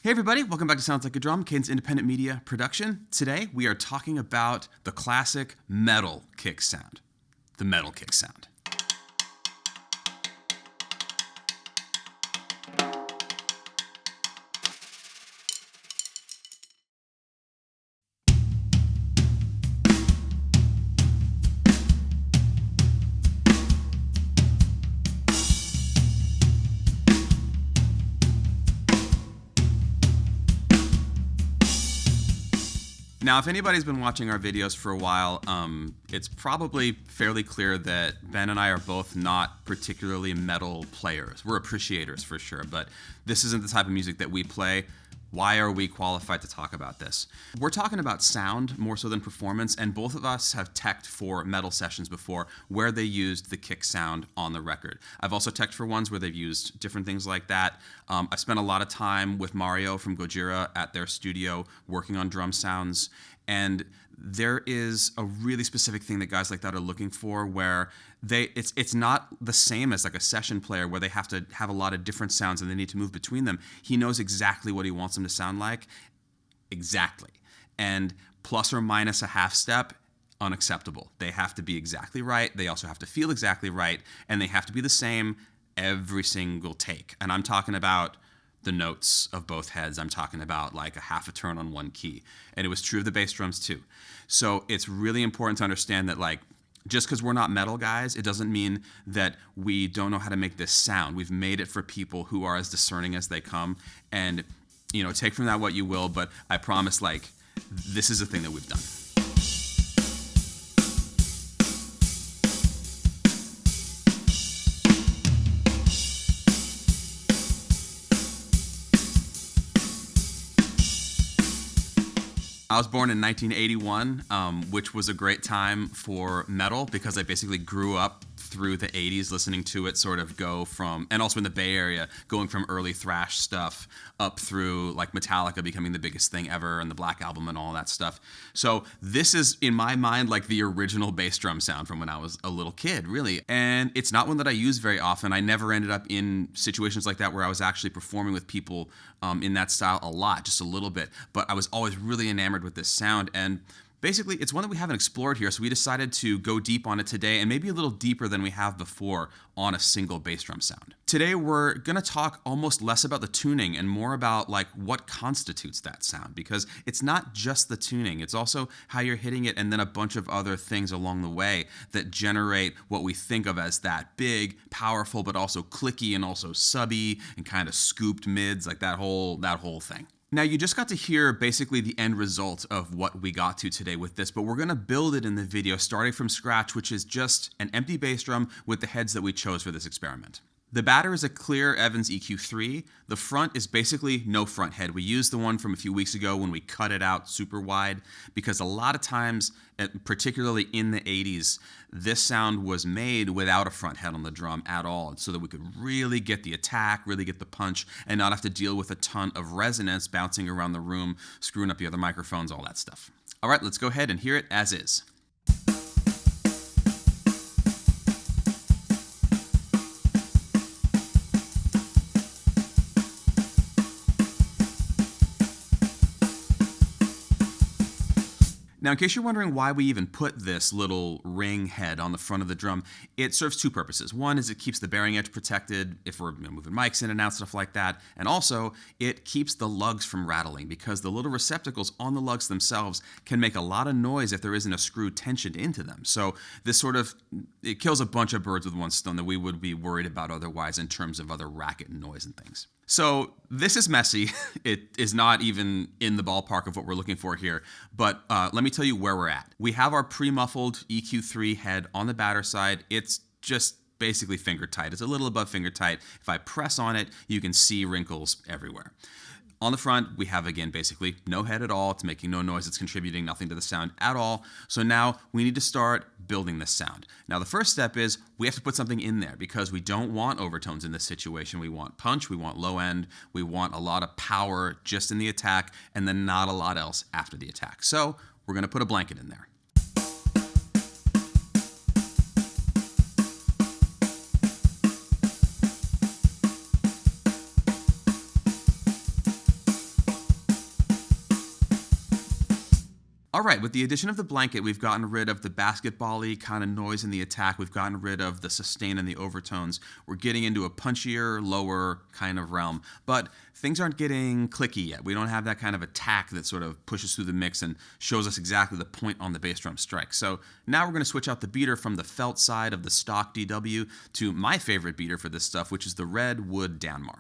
Hey everybody, welcome back to Sounds Like a Drum, Caden's independent media production. Today we are talking about the classic metal kick sound. The metal kick sound. Now, if anybody's been watching our videos for a while, it's probably fairly clear that Ben and I are both not particularly metal players. We're appreciators for sure, but this isn't the type of music that we play. Why are we qualified to talk about this? We're talking about sound more so than performance, and both of us have teched for metal sessions before where they used the kick sound on the record. I've also teched for ones where they've used different things like that. I've spent a lot of time with Mario from Gojira at their studio working on drum sounds, and there is a really specific thing that guys like that are looking for where it's not the same as like a session player where they have to have a lot of different sounds and they need to move between them. He knows exactly what he wants them to sound like. Exactly. And plus or minus a half step, unacceptable. They have to be exactly right. They also have to feel exactly right. And they have to be the same every single take. And I'm talking about the notes of both heads. I'm talking about like a half a turn on one key. And it was true of the bass drums too. So it's really important to understand that like, just because we're not metal guys, it doesn't mean that we don't know how to make this sound. We've made it for people who are as discerning as they come. And, you know, take from that what you will, but I promise, like, this is a thing that we've done. I was born in 1981, which was a great time for metal because I basically grew up through the 80s listening to it sort of go from, and also in the Bay Area, going from early thrash stuff up through like Metallica becoming the biggest thing ever and the Black Album and all that stuff. So this is, in my mind, like the original bass drum sound from when I was a little kid, really. And it's not one that I use very often. I never ended up in situations like that where I was actually performing with people in that style a lot, just a little bit. But I was always really enamored with this sound. And basically, it's one that we haven't explored here, so we decided to go deep on it today and maybe a little deeper than we have before on a single bass drum sound. Today, we're going to talk almost less about the tuning and more about like what constitutes that sound, because it's not just the tuning, it's also how you're hitting it and then a bunch of other things along the way that generate what we think of as that big, powerful, but also clicky and also subby and kind of scooped mids, like that whole thing. Now, you just got to hear basically the end result of what we got to today with this, but we're going to build it in the video starting from scratch, which is just an empty bass drum with the heads that we chose for this experiment. The batter is a clear Evans EQ3. The front is basically no front head. We used the one from a few weeks ago when we cut it out super wide because a lot of times, particularly in the 80s, this sound was made without a front head on the drum at all so that we could really get the attack, really get the punch, and not have to deal with a ton of resonance bouncing around the room, screwing up the other microphones, all that stuff. All right, let's go ahead and hear it as is. Now, in case you're wondering why we even put this little ring head on the front of the drum, it serves two purposes. One is it keeps the bearing edge protected if we're moving mics in and out, stuff like that. And also, it keeps the lugs from rattling because the little receptacles on the lugs themselves can make a lot of noise if there isn't a screw tensioned into them. So this sort of, it kills a bunch of birds with one stone that we would be worried about otherwise in terms of other racket and noise and things. So this is messy. It is not even in the ballpark of what we're looking for here. But let me tell you where we're at. We have our pre-muffled EQ3 head on the batter side. It's just basically finger tight. It's a little above finger tight. If I press on it, you can see wrinkles everywhere. On the front, we have, again, basically no head at all. It's making no noise. It's contributing nothing to the sound at all. So now we need to start building this sound. Now, the first step is we have to put something in there because we don't want overtones in this situation. We want punch, we want low end, we want a lot of power just in the attack, and then not a lot else after the attack. So we're going to put a blanket in there. All right, with the addition of the blanket, we've gotten rid of the basketball-y kind of noise in the attack. We've gotten rid of the sustain and the overtones. We're getting into a punchier, lower kind of realm. But things aren't getting clicky yet. We don't have that kind of attack that sort of pushes through the mix and shows us exactly the point on the bass drum strike. So now we're going to switch out the beater from the felt side of the stock DW to my favorite beater for this stuff, which is the red wood Danmar.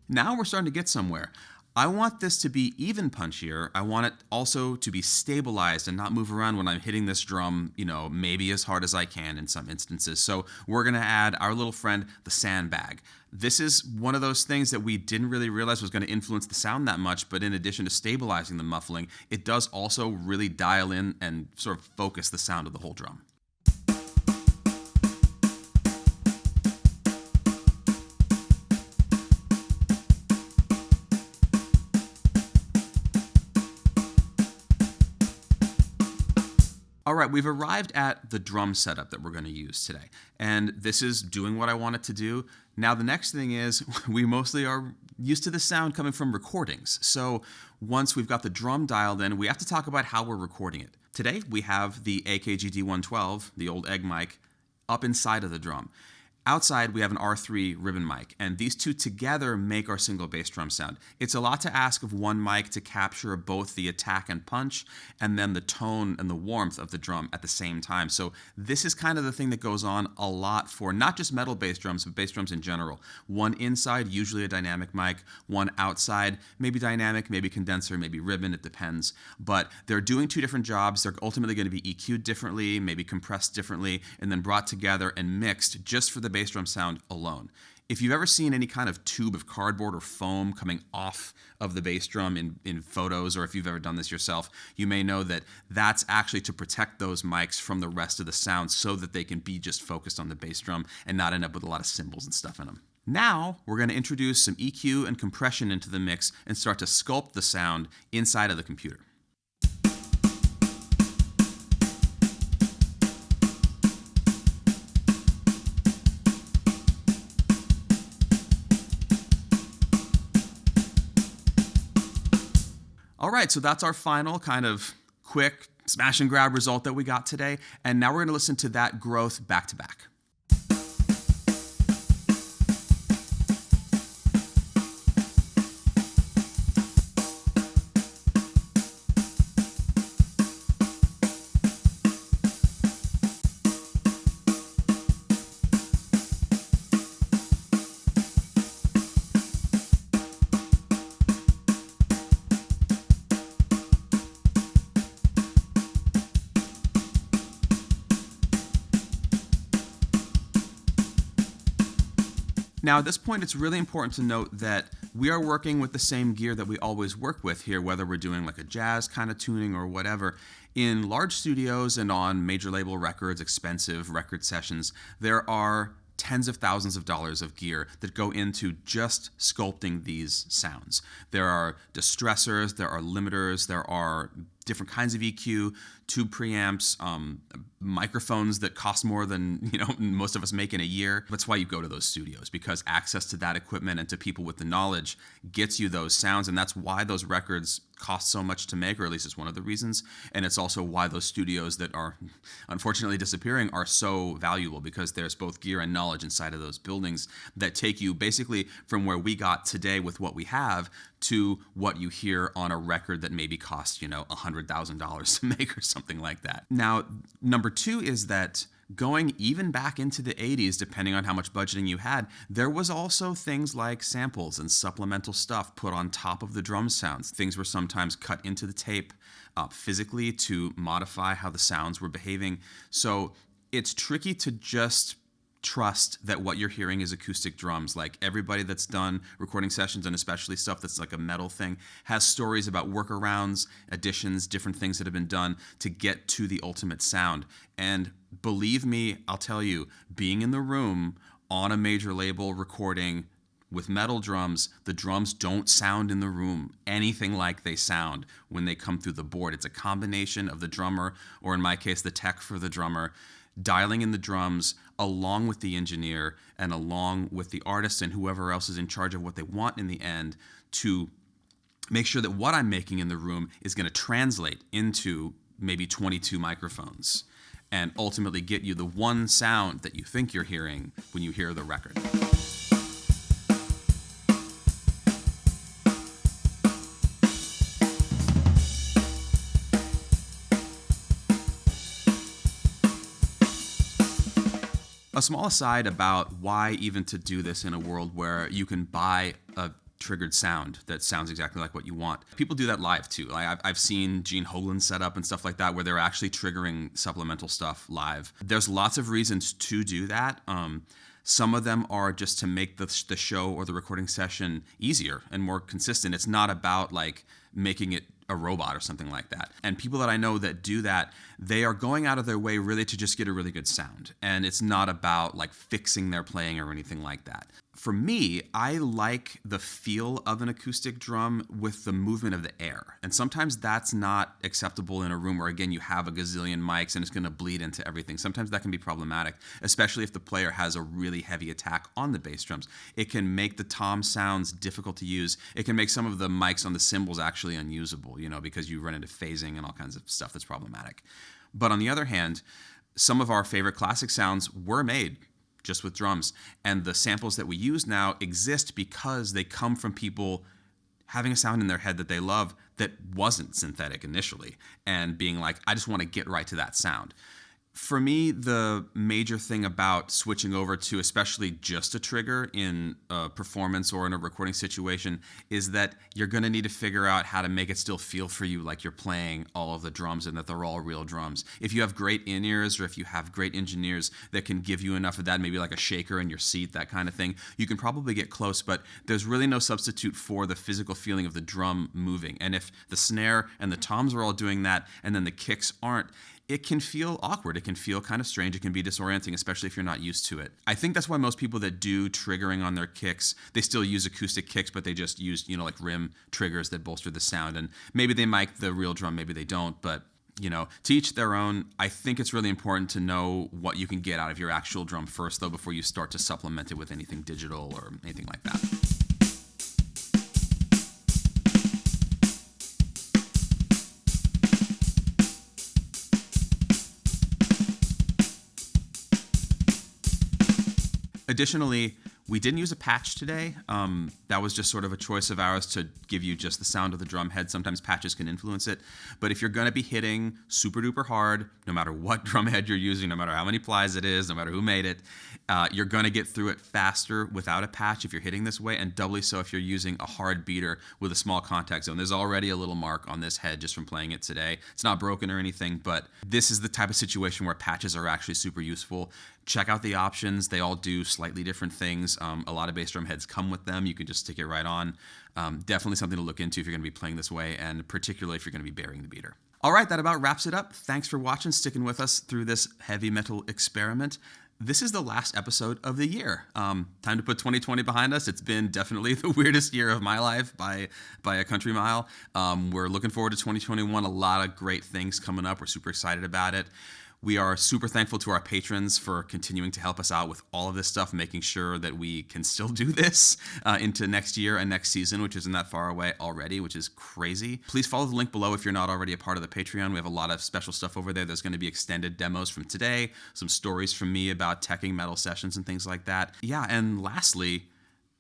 Now we're starting to get somewhere. I want this to be even punchier. I want it also to be stabilized and not move around when I'm hitting this drum, maybe as hard as I can in some instances. So we're going to add our little friend, the Sandbag. This is one of those things that we didn't really realize was going to influence the sound that much, but in addition to stabilizing the muffling, it does also really dial in and sort of focus the sound of the whole drum. All right, we've arrived at the drum setup that we're going to use today, and this is doing what I want it to do. Now, the next thing is we mostly are used to the sound coming from recordings. So once we've got the drum dialed in, we have to talk about how we're recording it. Today, we have the AKG D112, the old egg mic, up inside of the drum. Outside, we have an R3 Ribbon mic, and these two together make our single bass drum sound. It's a lot to ask of one mic to capture both the attack and punch, and then the tone and the warmth of the drum at the same time. So this is kind of the thing that goes on a lot for not just metal bass drums, but bass drums in general. One inside, usually a dynamic mic, one outside, maybe dynamic, maybe condenser, maybe ribbon, it depends. But they're doing two different jobs. They're ultimately going to be EQ'd differently, maybe compressed differently, and then brought together and mixed just for the bass drum sound alone. If you've ever seen any kind of tube of cardboard or foam coming off of the bass drum in photos, or if you've ever done this yourself, you may know that that's actually to protect those mics from the rest of the sound so that they can be just focused on the bass drum and not end up with a lot of cymbals and stuff in them. Now, we're going to introduce some EQ and compression into the mix and start to sculpt the sound inside of the computer. All right, so that's our final kind of quick smash and grab result that we got today. And now we're going to listen to that growth back to back. Now, at this point, it's really important to note that we are working with the same gear that we always work with here, whether we're doing like a jazz kind of tuning or whatever. In large studios and on major label records, expensive record sessions, there are tens of thousands of dollars of gear that go into just sculpting these sounds. There are distressors, there are limiters, there are different kinds of EQ, tube preamps, microphones that cost more than most of us make in a year. That's why you go to those studios, because access to that equipment and to people with the knowledge gets you those sounds, and that's why those records cost so much to make, or at least it's one of the reasons. And it's also why those studios that are unfortunately disappearing are so valuable, because there's both gear and knowledge inside of those buildings that take you basically from where we got today with what we have to what you hear on a record that maybe costs, $100,000 to make or something like that. Now, number two is that going even back into the 80s, depending on how much budgeting you had, there was also things like samples and supplemental stuff put on top of the drum sounds. Things were sometimes cut into the tape physically to modify how the sounds were behaving. So it's tricky to just trust that what you're hearing is acoustic drums. Like, everybody that's done recording sessions, and especially stuff that's like a metal thing, has stories about workarounds, additions, different things that have been done to get to the ultimate sound. And believe me, I'll tell you, being in the room on a major label recording With metal drums, the drums don't sound in the room anything like they sound when they come through the board. It's a combination of the drummer, or in my case, the tech for the drummer, dialing in the drums along with the engineer and along with the artist and whoever else is in charge of what they want in the end to make sure that what I'm making in the room is going to translate into maybe 22 microphones and ultimately get you the one sound that you think you're hearing when you hear the record. A small aside about why even to do this in a world where you can buy a triggered sound that sounds exactly like what you want. People do that live too. I've seen Gene Hoglan's set up and stuff like that where they're actually triggering supplemental stuff live. There's lots of reasons to do that. Some of them are just to make the show or the recording session easier and more consistent. It's not about like making it a robot or something like that. And people that I know that do that, they are going out of their way really to just get a really good sound. And it's not about like fixing their playing or anything like that. For me, I like the feel of an acoustic drum with the movement of the air. And sometimes that's not acceptable in a room where, again, you have a gazillion mics and it's going to bleed into everything. Sometimes that can be problematic, especially if the player has a really heavy attack on the bass drums. It can make the tom sounds difficult to use. It can make some of the mics on the cymbals actually unusable, because you run into phasing and all kinds of stuff that's problematic. But on the other hand, some of our favorite classic sounds were made just with drums. And the samples that we use now exist because they come from people having a sound in their head that they love that wasn't synthetic initially and being like, I just want to get right to that sound. For me, the major thing about switching over to especially just a trigger in a performance or in a recording situation is that you're going to need to figure out how to make it still feel for you like you're playing all of the drums and that they're all real drums. If you have great in-ears or if you have great engineers that can give you enough of that, maybe like a shaker in your seat, that kind of thing, you can probably get close, but there's really no substitute for the physical feeling of the drum moving. And if the snare and the toms are all doing that and then the kicks aren't, it can feel awkward. It can feel kind of strange. It can be disorienting, especially if you're not used to it. I think that's why most people that do triggering on their kicks, they still use acoustic kicks, but they just use, like rim triggers that bolster the sound. And maybe they mic the real drum, maybe they don't, but to each their own. I think it's really important to know what you can get out of your actual drum first, though, before you start to supplement it with anything digital or anything like that. Additionally, we didn't use a patch today. That was just sort of a choice of ours to give you just the sound of the drum head. Sometimes patches can influence it. But if you're going to be hitting super duper hard, no matter what drum head you're using, no matter how many plies it is, no matter who made it, you're going to get through it faster without a patch if you're hitting this way, and doubly so if you're using a hard beater with a small contact zone. There's already a little mark on this head just from playing it today. It's not broken or anything, but this is the type of situation where patches are actually super useful. Check out the options. They all do slightly different things. A lot of bass drum heads come with them. You can just stick it right on. Definitely something to look into if you're going to be playing this way, and particularly if you're going to be burying the beater. All right, that about wraps it up. Thanks for watching, sticking with us through this heavy metal experiment. This is the last episode of the year. Time to put 2020 behind us. It's been definitely the weirdest year of my life by a country mile. We're looking forward to 2021. A lot of great things coming up. We're super excited about it. We are super thankful to our patrons for continuing to help us out with all of this stuff, making sure that we can still do this into next year and next season, which isn't that far away already, which is crazy. Please follow the link below if you're not already a part of the Patreon. We have a lot of special stuff over there. There's going to be extended demos from today, some stories from me about teching metal sessions and things like that. Yeah, and lastly,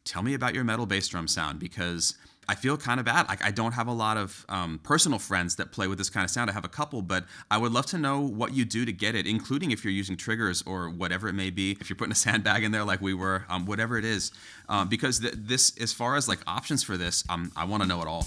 tell me about your metal bass drum sound, because I feel kind of bad. I don't have a lot of personal friends that play with this kind of sound. I have a couple, but I would love to know what you do to get it, including if you're using triggers or whatever it may be. If you're putting a sandbag in there like we were, whatever it is. Because this, as far as like options for this, I want to know it all.